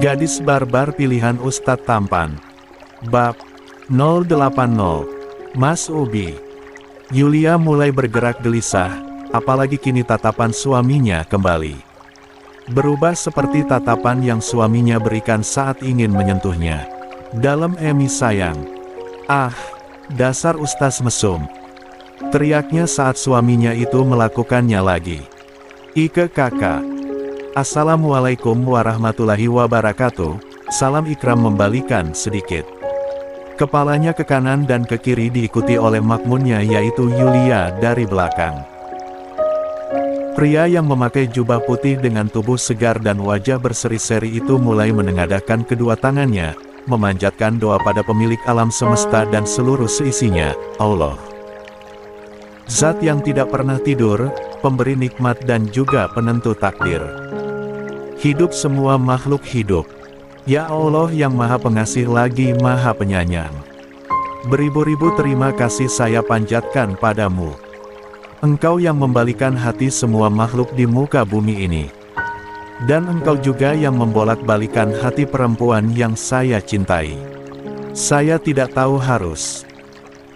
Gadis barbar pilihan Ustadz Tampan. Bab 080. Mas Ubi. Yulia mulai bergerak gelisah, apalagi kini tatapan suaminya kembali berubah seperti tatapan yang suaminya berikan saat ingin menyentuhnya. Dalam Emi sayang. Ah, dasar Ustaz mesum. Teriaknya saat suaminya itu melakukannya lagi. Ike kakak. Assalamualaikum warahmatullahi wabarakatuh. Salam Ikram membalikan sedikit kepalanya ke kanan dan ke kiri diikuti oleh makmunnya yaitu Yulia dari belakang. Pria yang memakai jubah putih dengan tubuh segar dan wajah berseri-seri itu mulai menengadahkan kedua tangannya, memanjatkan doa pada pemilik alam semesta dan seluruh seisinya, Allah. Zat yang tidak pernah tidur, pemberi nikmat dan juga penentu takdir. Hidup semua makhluk hidup. Ya Allah yang Maha Pengasih lagi Maha Penyayang. Beribu-ribu terima kasih saya panjatkan padamu. Engkau yang membalikan hati semua makhluk di muka bumi ini. Dan engkau juga yang membolak-balikan hati perempuan yang saya cintai. Saya tidak tahu harus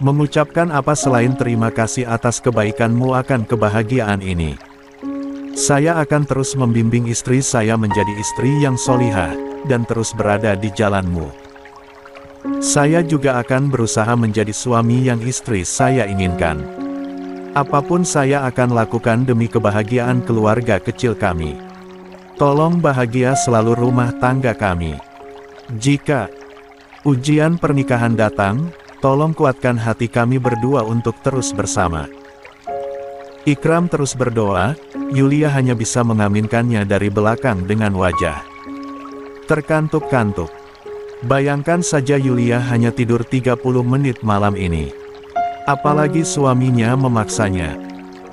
mengucapkan apa selain terima kasih atas kebaikanmu akan kebahagiaan ini. Saya akan terus membimbing istri saya menjadi istri yang solihah, dan terus berada di jalanmu. Saya juga akan berusaha menjadi suami yang istri saya inginkan. Apapun saya akan lakukan demi kebahagiaan keluarga kecil kami. Tolong bahagia selalu rumah tangga kami. Jika ujian pernikahan datang, tolong kuatkan hati kami berdua untuk terus bersama. Ikram terus berdoa, Yulia hanya bisa mengaminkannya dari belakang dengan wajah terkantuk-kantuk. Bayangkan saja Yulia hanya tidur 30 menit malam ini. Apalagi suaminya memaksanya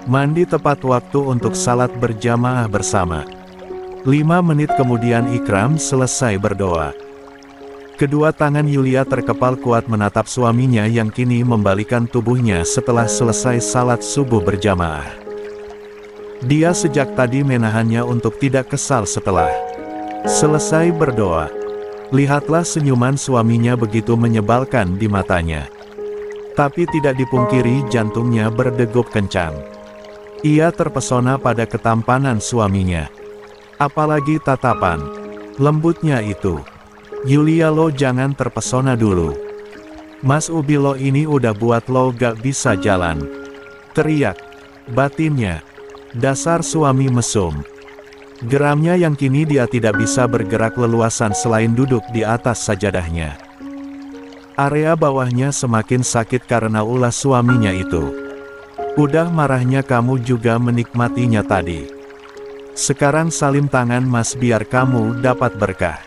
mandi tepat waktu untuk salat berjamaah bersama. 5 menit kemudian Ikram selesai berdoa. Kedua tangan Yulia terkepal kuat menatap suaminya yang kini membalikan tubuhnya setelah selesai salat subuh berjamaah. Dia sejak tadi menahannya untuk tidak kesal setelah selesai berdoa. Lihatlah senyuman suaminya begitu menyebalkan di matanya. Tapi tidak dipungkiri jantungnya berdegup kencang. Ia terpesona pada ketampanan suaminya. Apalagi tatapan lembutnya itu. Yulia lo jangan terpesona dulu. Mas Ubi lo ini udah buat lo gak bisa jalan. Teriak batinnya. Dasar suami mesum. Geramnya yang kini dia tidak bisa bergerak leluasan selain duduk di atas sajadahnya. Area bawahnya semakin sakit karena ulah suaminya itu. Udah marahnya kamu juga menikmatinya tadi. Sekarang salim tangan mas biar kamu dapat berkah.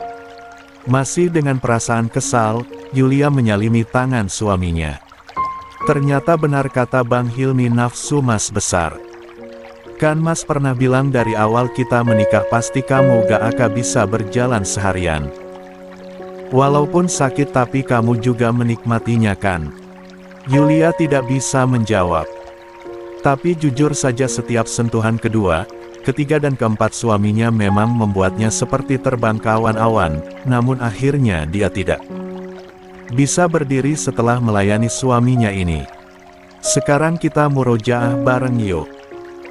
Masih dengan perasaan kesal, Yulia menyalimi tangan suaminya. Ternyata benar kata Bang Hilmi nafsu mas besar. Kan mas pernah bilang dari awal kita menikah pasti kamu gak akan bisa berjalan seharian. Walaupun sakit tapi kamu juga menikmatinya kan? Yulia tidak bisa menjawab. Tapi jujur saja setiap sentuhan kedua, ketiga dan keempat suaminya memang membuatnya seperti terbang ke awan-awan, namun akhirnya dia tidak bisa berdiri setelah melayani suaminya ini. Sekarang kita murojaah bareng yuk.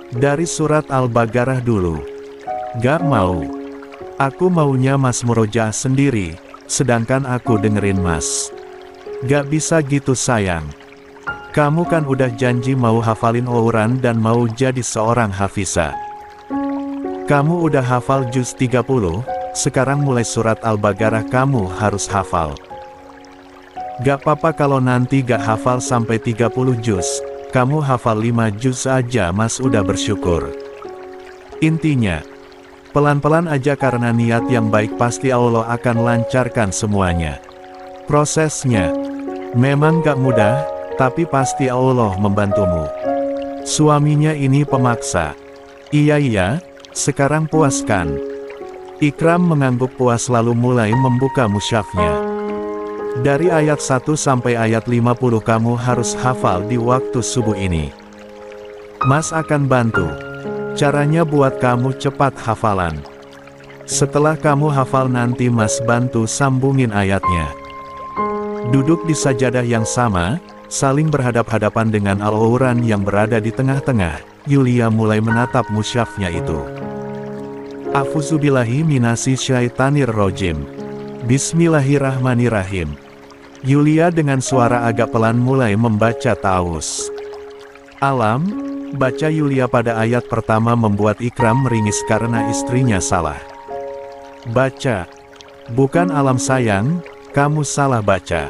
Dari surat Al-Baqarah dulu. Gak mau. Aku maunya mas murojaah sendiri, sedangkan aku dengerin mas. Gak bisa gitu sayang. Kamu kan udah janji mau hafalin Quran dan mau jadi seorang hafizah. Kamu udah hafal juz 30, sekarang mulai surat Al-Baqarah kamu harus hafal. Gak apa-apa kalau nanti gak hafal sampai 30 juz, kamu hafal 5 juz aja mas udah bersyukur. Intinya, pelan-pelan aja karena niat yang baik pasti Allah akan lancarkan semuanya. Prosesnya memang gak mudah, tapi pasti Allah membantumu. Suaminya ini pemaksa. Iya. Sekarang puaskan. Ikram mengangguk puas lalu mulai membuka mushafnya. Dari ayat 1 sampai ayat 50 kamu harus hafal di waktu subuh ini. Mas akan bantu. Caranya buat kamu cepat hafalan. Setelah kamu hafal nanti Mas bantu sambungin ayatnya. Duduk di sajadah yang sama, saling berhadap-hadapan dengan Al-Quran yang berada di tengah-tengah, Yulia mulai menatap mushafnya itu. A'udzubillahi minasy syaitanir rajim. Bismillahirrahmanirrahim. Yulia dengan suara agak pelan mulai membaca ta'awuz. Alam, baca Yulia pada ayat pertama membuat Ikram meringis karena istrinya salah. Baca. Bukan alam sayang, kamu salah baca.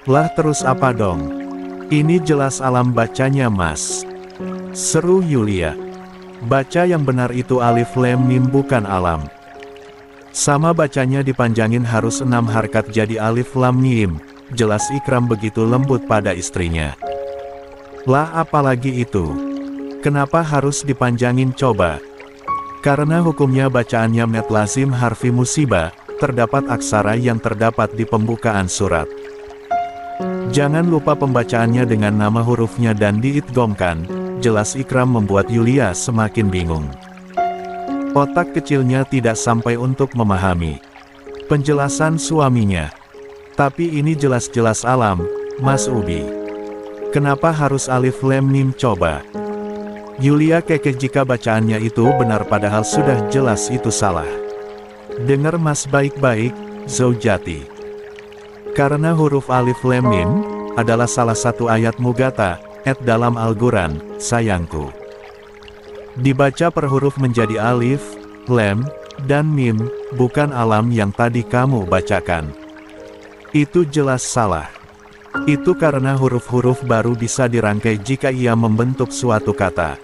Lah terus apa dong? Ini jelas alam bacanya Mas. Seru Yulia. Baca yang benar itu alif lam mim bukan alam. Sama bacanya dipanjangin harus 6 harkat jadi alif lam mim. Jelas Ikram begitu lembut pada istrinya. Lah apalagi itu? Kenapa harus dipanjangin coba? Karena hukumnya bacaannya mad lazim harfi musibah, terdapat aksara yang terdapat di pembukaan surat. Jangan lupa pembacaannya dengan nama hurufnya dan diidghamkan, jelas Ikram membuat Yulia semakin bingung. Otak kecilnya tidak sampai untuk memahami penjelasan suaminya. Tapi ini jelas-jelas alam, Mas Ubi. Kenapa harus alif lam mim coba? Yulia kekeh jika bacaannya itu benar padahal sudah jelas itu salah. Dengar Mas baik-baik, Zaujati. Karena huruf alif lam mim adalah salah satu ayat mugata, dalam Al-Quran, sayangku. Dibaca per huruf menjadi alif, lam, dan mim, bukan alam yang tadi kamu bacakan. Itu jelas salah. Itu karena huruf-huruf baru bisa dirangkai jika ia membentuk suatu kata.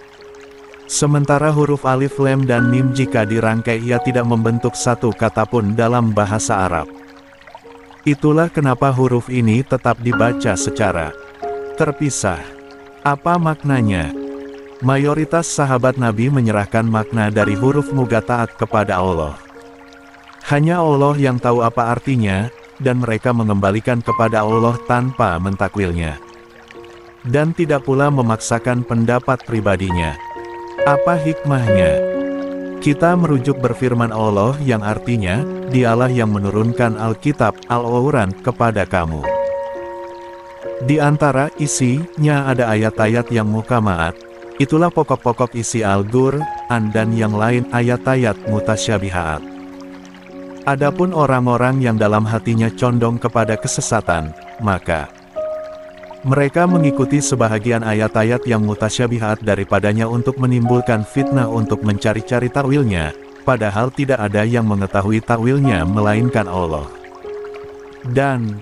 Sementara huruf alif lam dan mim jika dirangkai ia tidak membentuk satu kata pun dalam bahasa Arab. Itulah kenapa huruf ini tetap dibaca secara terpisah. Apa maknanya? Mayoritas sahabat Nabi menyerahkan makna dari huruf mugataat kepada Allah. Hanya Allah yang tahu apa artinya, dan mereka mengembalikan kepada Allah tanpa mentakwilnya. Dan tidak pula memaksakan pendapat pribadinya. Apa hikmahnya? Kita merujuk berfirman Allah yang artinya, Dialah yang menurunkan Alkitab, Al-Quran, kepada kamu. Di antara isinya ada ayat-ayat yang muhkamaat, itulah pokok-pokok isi Al-Qur'an dan yang lain ayat-ayat mutasyabihat. Adapun orang-orang yang dalam hatinya condong kepada kesesatan, maka mereka mengikuti sebahagian ayat-ayat yang mutasyabihat daripadanya untuk menimbulkan fitnah untuk mencari-cari takwilnya, padahal tidak ada yang mengetahui takwilnya melainkan Allah. Dan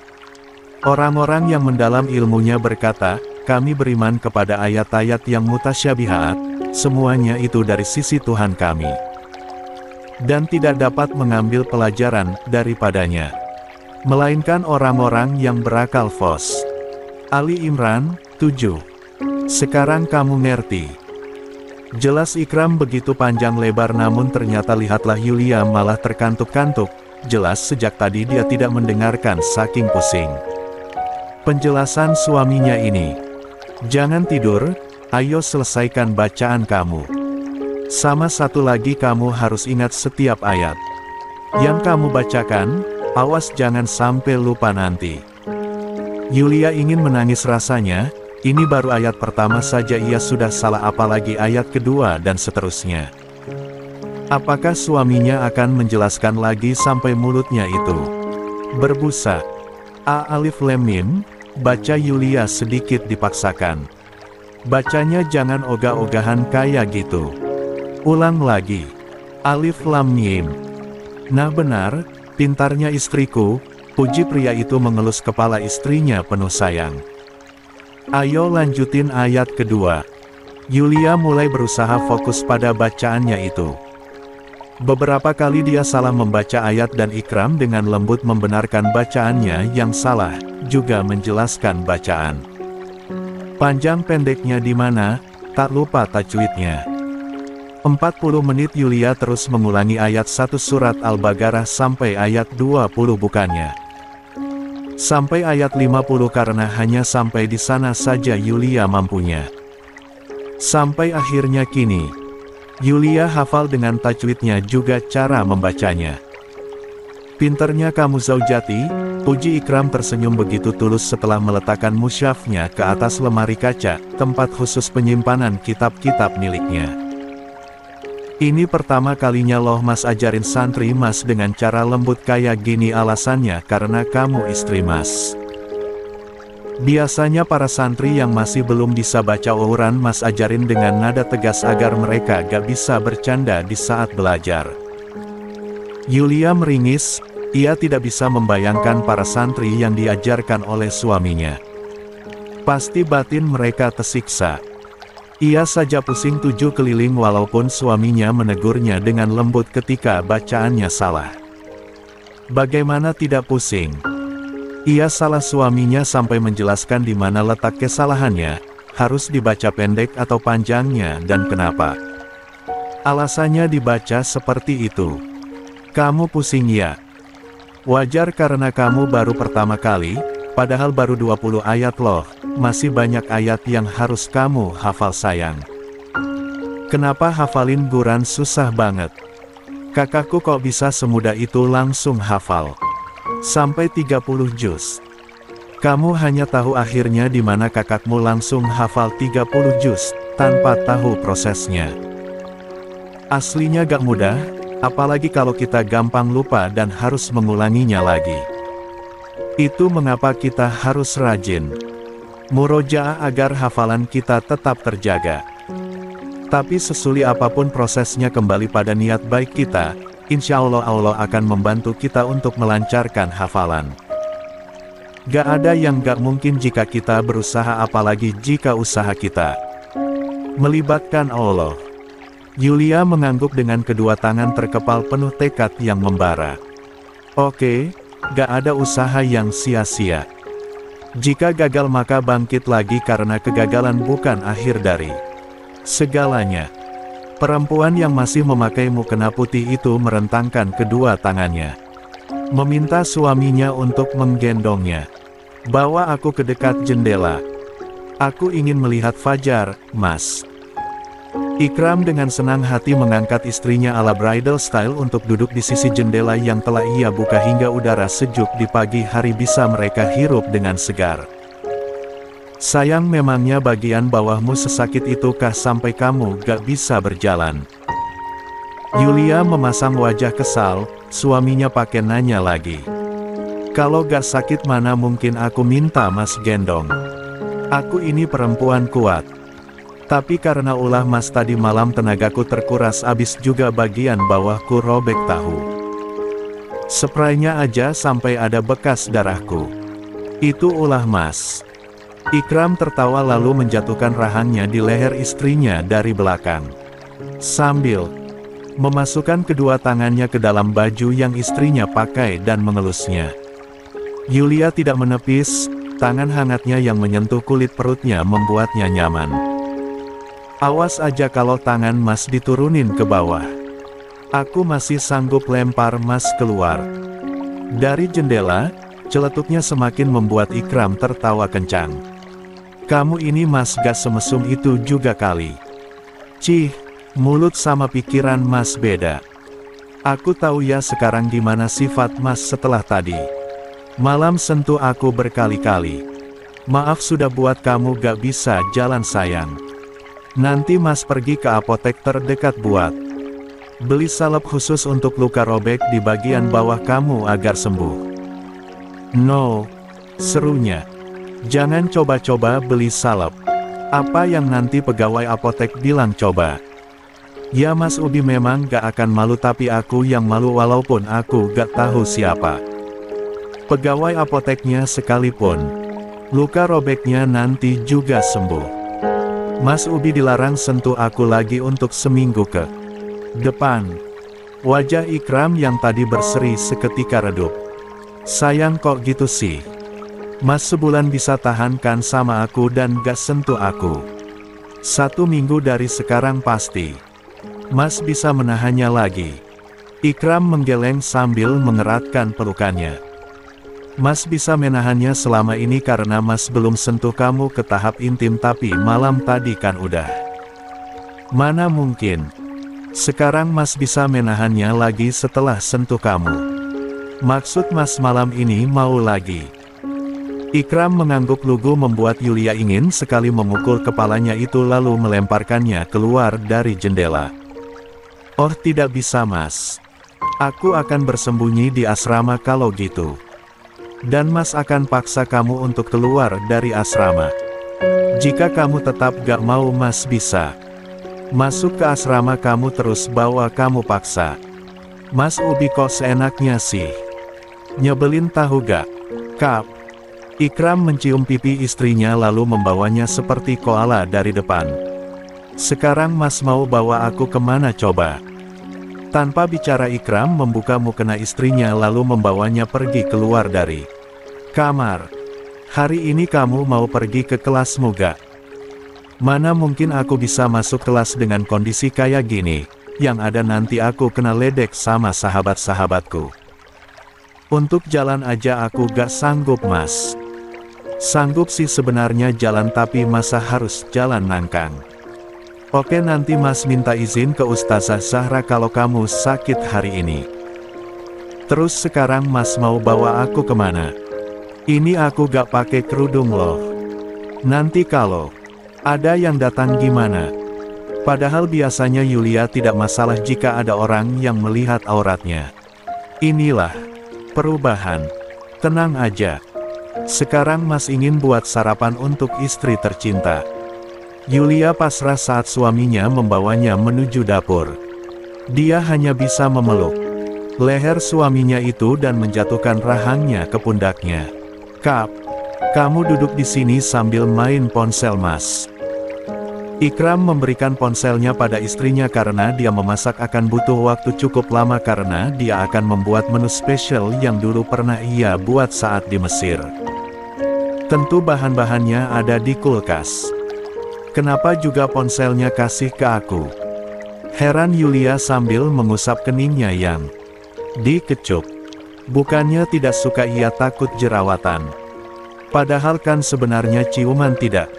orang-orang yang mendalam ilmunya berkata, kami beriman kepada ayat-ayat yang mutasyabihat, semuanya itu dari sisi Tuhan kami. Dan tidak dapat mengambil pelajaran daripadanya, melainkan orang-orang yang berakal fos. Ali Imran 7. Sekarang kamu ngerti. Jelas Ikram begitu panjang lebar namun ternyata lihatlah Yulia malah terkantuk-kantuk, jelas sejak tadi dia tidak mendengarkan saking pusing penjelasan suaminya ini. Jangan tidur, ayo selesaikan bacaan kamu. Sama satu lagi kamu harus ingat setiap ayat yang kamu bacakan, awas jangan sampai lupa nanti. Yulia ingin menangis rasanya, ini baru ayat pertama saja ia sudah salah apalagi ayat kedua dan seterusnya. Apakah suaminya akan menjelaskan lagi sampai mulutnya itu berbusa? Alif lam mim, baca Yulia sedikit dipaksakan. Bacanya jangan ogah-ogahan kayak gitu. Ulang lagi. Alif lam mim. Nah benar, pintarnya istriku, puji pria itu mengelus kepala istrinya penuh sayang. Ayo lanjutin ayat kedua. Yulia mulai berusaha fokus pada bacaannya itu. Beberapa kali dia salah membaca ayat dan Ikram dengan lembut membenarkan bacaannya yang salah, juga menjelaskan bacaan. Panjang pendeknya di mana, tak lupa tajwidnya. 40 menit Yulia terus mengulangi ayat 1 surat Al-Baqarah sampai ayat 20 bukannya. Sampai ayat 50 karena hanya sampai di sana saja Yulia mampunya. Sampai akhirnya kini, Yulia hafal dengan tajwidnya juga cara membacanya. Pinternya kamu Zaujati, puji Ikram tersenyum begitu tulus setelah meletakkan musyafnya ke atas lemari kaca, tempat khusus penyimpanan kitab-kitab miliknya. Ini pertama kalinya loh Mas ajarin santri Mas dengan cara lembut kayak gini, alasannya karena kamu istri Mas. Biasanya para santri yang masih belum bisa baca Quran Mas ajarin dengan nada tegas agar mereka gak bisa bercanda di saat belajar. Yulia meringis, ia tidak bisa membayangkan para santri yang diajarkan oleh suaminya. Pasti batin mereka tersiksa. Ia saja pusing 7 keliling walaupun suaminya menegurnya dengan lembut ketika bacaannya salah. Bagaimana tidak pusing? Ia salah suaminya sampai menjelaskan di mana letak kesalahannya, harus dibaca pendek atau panjangnya dan kenapa. Alasannya dibaca seperti itu. Kamu pusing ya? Wajar karena kamu baru pertama kali, padahal baru 20 ayat loh, masih banyak ayat yang harus kamu hafal sayang. Kenapa hafalin Quran susah banget? Kakakku kok bisa semudah itu langsung hafal. Sampai 30 juz. Kamu hanya tahu akhirnya di mana kakakmu langsung hafal 30 juz, tanpa tahu prosesnya. Aslinya gak mudah, apalagi kalau kita gampang lupa dan harus mengulanginya lagi. Itu mengapa kita harus rajin murojaah agar hafalan kita tetap terjaga. Tapi sesulit apapun prosesnya kembali pada niat baik kita, insya Allah Allah akan membantu kita untuk melancarkan hafalan. Gak ada yang gak mungkin jika kita berusaha, apalagi jika usaha kita melibatkan Allah. Yulia mengangguk dengan kedua tangan terkepal penuh tekad yang membara. Oke, gak ada usaha yang sia-sia. Jika gagal maka bangkit lagi karena kegagalan bukan akhir dari segalanya. Perempuan yang masih memakai mukena putih itu merentangkan kedua tangannya, meminta suaminya untuk menggendongnya. Bawa aku ke dekat jendela. Aku ingin melihat fajar, Mas. Ikram dengan senang hati mengangkat istrinya ala bridal style untuk duduk di sisi jendela yang telah ia buka hingga udara sejuk di pagi hari bisa mereka hirup dengan segar. Sayang, memangnya bagian bawahmu sesakit itukah sampai kamu gak bisa berjalan? Yulia memasang wajah kesal, suaminya pakai nanya lagi. Kalau gak sakit mana mungkin aku minta Mas gendong. Aku ini perempuan kuat. Tapi karena ulah Mas tadi malam tenagaku terkuras abis juga bagian bawahku robek tahu. Spraynya aja sampai ada bekas darahku. Itu ulah Mas. Ikram tertawa lalu menjatuhkan rahangnya di leher istrinya dari belakang. Sambil memasukkan kedua tangannya ke dalam baju yang istrinya pakai dan mengelusnya. Yulia tidak menepis, tangan hangatnya yang menyentuh kulit perutnya membuatnya nyaman. Awas aja kalau tangan Mas diturunin ke bawah. Aku masih sanggup lempar Mas keluar. Dari jendela, celetuknya semakin membuat Ikram tertawa kencang. Kamu ini Mas gak semesum itu juga kali. Cih, mulut sama pikiran Mas beda. Aku tahu ya sekarang gimana sifat Mas setelah tadi malam sentuh aku berkali-kali. Maaf sudah buat kamu gak bisa jalan sayang. Nanti Mas pergi ke apotek terdekat buat beli salep khusus untuk luka robek di bagian bawah kamu agar sembuh. No, serunya. Jangan coba-coba beli salep. Apa yang nanti pegawai apotek bilang coba? Ya Mas Ubi memang gak akan malu tapi aku yang malu walaupun aku gak tahu siapa pegawai apoteknya sekalipun. Luka robeknya nanti juga sembuh. Mas Ubi dilarang sentuh aku lagi untuk seminggu ke depan. Wajah Ikram yang tadi berseri seketika redup. Sayang kok gitu sih? Mas sebulan bisa tahankan sama aku dan gak sentuh aku. 1 minggu dari sekarang pasti Mas bisa menahannya lagi. Ikram menggeleng sambil mengeratkan pelukannya. Mas bisa menahannya selama ini karena Mas belum sentuh kamu ke tahap intim, tapi malam tadi kan udah. Mana mungkin. Sekarang Mas bisa menahannya lagi setelah sentuh kamu. Maksud Mas malam ini mau lagi. Ikram mengangguk lugu membuat Yulia ingin sekali memukul kepalanya itu lalu melemparkannya keluar dari jendela. Oh tidak bisa Mas. Aku akan bersembunyi di asrama kalau gitu. Dan Mas akan paksa kamu untuk keluar dari asrama. Jika kamu tetap gak mau Mas bisa masuk ke asrama kamu terus bawa kamu paksa. Mas Ubi kok seenaknya sih. Nyebelin tahu gak? Kap. Ikram mencium pipi istrinya lalu membawanya seperti koala dari depan. Sekarang Mas mau bawa aku kemana coba? Tanpa bicara Ikram membuka mukena istrinya lalu membawanya pergi keluar dari kamar. Hari ini kamu mau pergi ke kelasmu gak? Mana mungkin aku bisa masuk kelas dengan kondisi kayak gini, yang ada nanti aku kena ledek sama sahabat-sahabatku. Untuk jalan aja aku gak sanggup Mas. Sanggup sih sebenarnya jalan tapi masa harus jalan nangkang. Oke nanti Mas minta izin ke Ustazah Zahra kalau kamu sakit hari ini. Terus sekarang Mas mau bawa aku kemana? Ini aku gak pakai kerudung loh. Nanti kalau ada yang datang gimana? Padahal biasanya Yulia tidak masalah jika ada orang yang melihat auratnya. Inilah perubahan. Tenang aja. Sekarang Mas ingin buat sarapan untuk istri tercinta. Yulia pasrah saat suaminya membawanya menuju dapur. Dia hanya bisa memeluk leher suaminya itu dan menjatuhkan rahangnya ke pundaknya. Kap, kamu duduk di sini sambil main ponsel Mas. Ikram memberikan ponselnya pada istrinya karena dia memasak akan butuh waktu cukup lama karena dia akan membuat menu spesial yang dulu pernah ia buat saat di Mesir. Tentu bahan-bahannya ada di kulkas. Kenapa juga ponselnya kasih ke aku? Heran Yulia sambil mengusap keningnya yang dikecup. Bukannya tidak suka ia takut jerawatan. Padahal kan sebenarnya ciuman tidak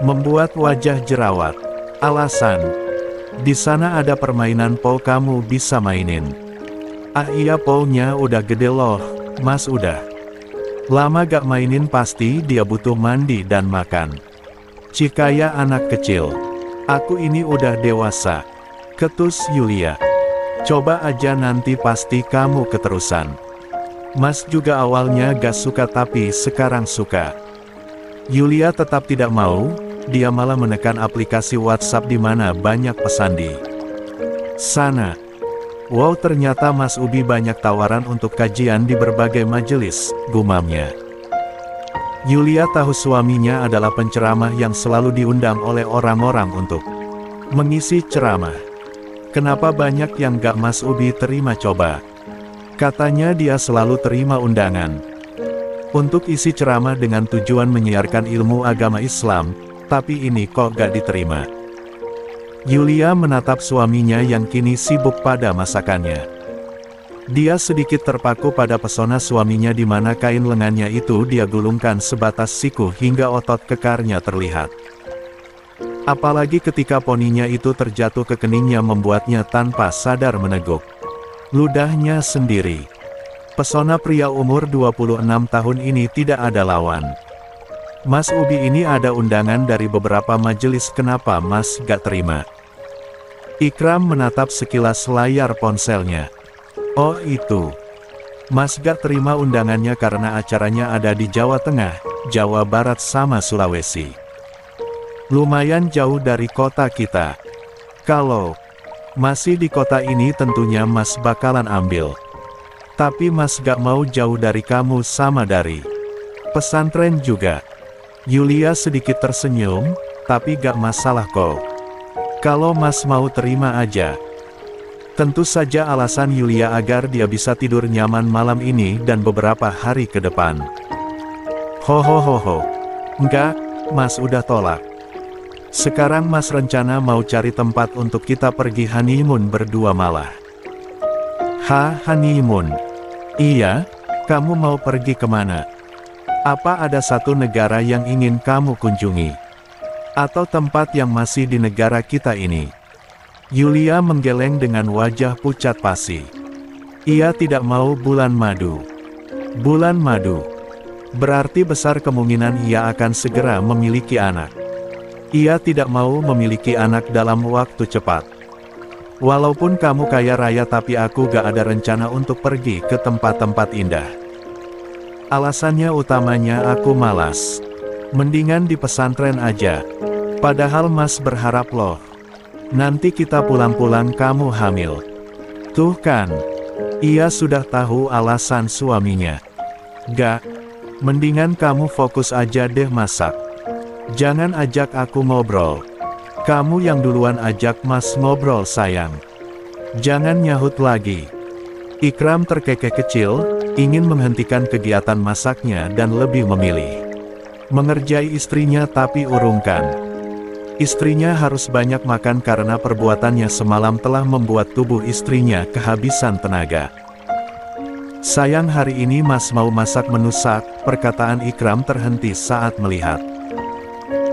membuat wajah jerawat. Alasan, di sana ada permainan pol kamu bisa mainin. Ah iya polnya udah gede loh, Mas udah lama gak mainin pasti dia butuh mandi dan makan. Cikaya anak kecil. Aku ini udah dewasa. Ketus Yulia. Coba aja nanti pasti kamu keterusan. Mas juga awalnya gak suka tapi sekarang suka. Yulia tetap tidak mau, dia malah menekan aplikasi WhatsApp di mana banyak pesan di sana. Wow ternyata Mas Ubi banyak tawaran untuk kajian di berbagai majelis, gumamnya. Yulia tahu suaminya adalah penceramah yang selalu diundang oleh orang-orang untuk mengisi ceramah. Kenapa banyak yang gak Mas Ubi terima coba? Katanya dia selalu terima undangan untuk isi ceramah dengan tujuan menyiarkan ilmu agama Islam, tapi ini kok gak diterima. Yulia menatap suaminya yang kini sibuk pada masakannya. Dia sedikit terpaku pada pesona suaminya di mana kain lengannya itu dia gulungkan sebatas siku hingga otot kekarnya terlihat. Apalagi ketika poninya itu terjatuh ke keningnya membuatnya tanpa sadar meneguk ludahnya sendiri. Pesona pria umur 26 tahun ini tidak ada lawan. Mas Ubi ini ada undangan dari beberapa majelis, kenapa Mas gak terima? Ikram menatap sekilas layar ponselnya. Oh itu. Mas gak terima undangannya karena acaranya ada di Jawa Tengah, Jawa Barat sama Sulawesi. Lumayan jauh dari kota kita. Kalau masih di kota ini tentunya Mas bakalan ambil. Tapi Mas gak mau jauh dari kamu sama dari pesantren juga. Yulia sedikit tersenyum, tapi gak masalah kok. Kalau Mas mau terima aja. Tentu saja alasan Yulia agar dia bisa tidur nyaman malam ini dan beberapa hari ke depan. Ho. Enggak, Mas udah tolak. Sekarang Mas rencana mau cari tempat untuk kita pergi honeymoon berdua malah. Honeymoon? Iya, kamu mau pergi kemana? Apa ada satu negara yang ingin kamu kunjungi? Atau tempat yang masih di negara kita ini? Yulia menggeleng dengan wajah pucat pasi. Ia tidak mau bulan madu. Bulan madu. Berarti besar kemungkinan ia akan segera memiliki anak. Ia tidak mau memiliki anak dalam waktu cepat. Walaupun kamu kaya raya tapi aku gak ada rencana untuk pergi ke tempat-tempat indah. Alasannya utamanya aku malas. Mendingan di pesantren aja. Padahal Mas berharap loh. Nanti kita pulang-pulang kamu hamil. Tuh kan. Ia sudah tahu alasan suaminya. Gak. Mendingan kamu fokus aja deh masak. Jangan ajak aku ngobrol. Kamu yang duluan ajak Mas ngobrol sayang. Jangan nyahut lagi. Ikram terkekeh kecil, ingin menghentikan kegiatan masaknya dan lebih memilih mengerjai istrinya tapi urungkan. Istrinya harus banyak makan karena perbuatannya semalam telah membuat tubuh istrinya kehabisan tenaga. Sayang hari ini Mas mau masak menu sak, perkataan Ikram terhenti saat melihat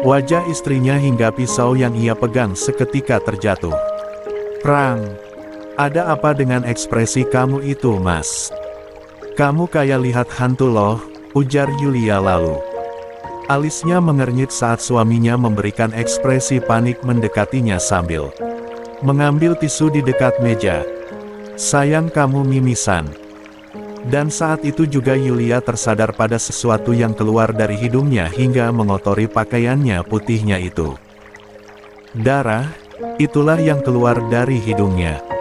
wajah istrinya hingga pisau yang ia pegang seketika terjatuh. Prang! Ada apa dengan ekspresi kamu itu Mas? Kamu kayak lihat hantu loh, ujar Yulia lalu. Alisnya mengernyit saat suaminya memberikan ekspresi panik mendekatinya sambil mengambil tisu di dekat meja. Sayang kamu mimisan. Dan saat itu juga Yulia tersadar pada sesuatu yang keluar dari hidungnya hingga mengotori pakaiannya putihnya itu. Darah, itulah yang keluar dari hidungnya.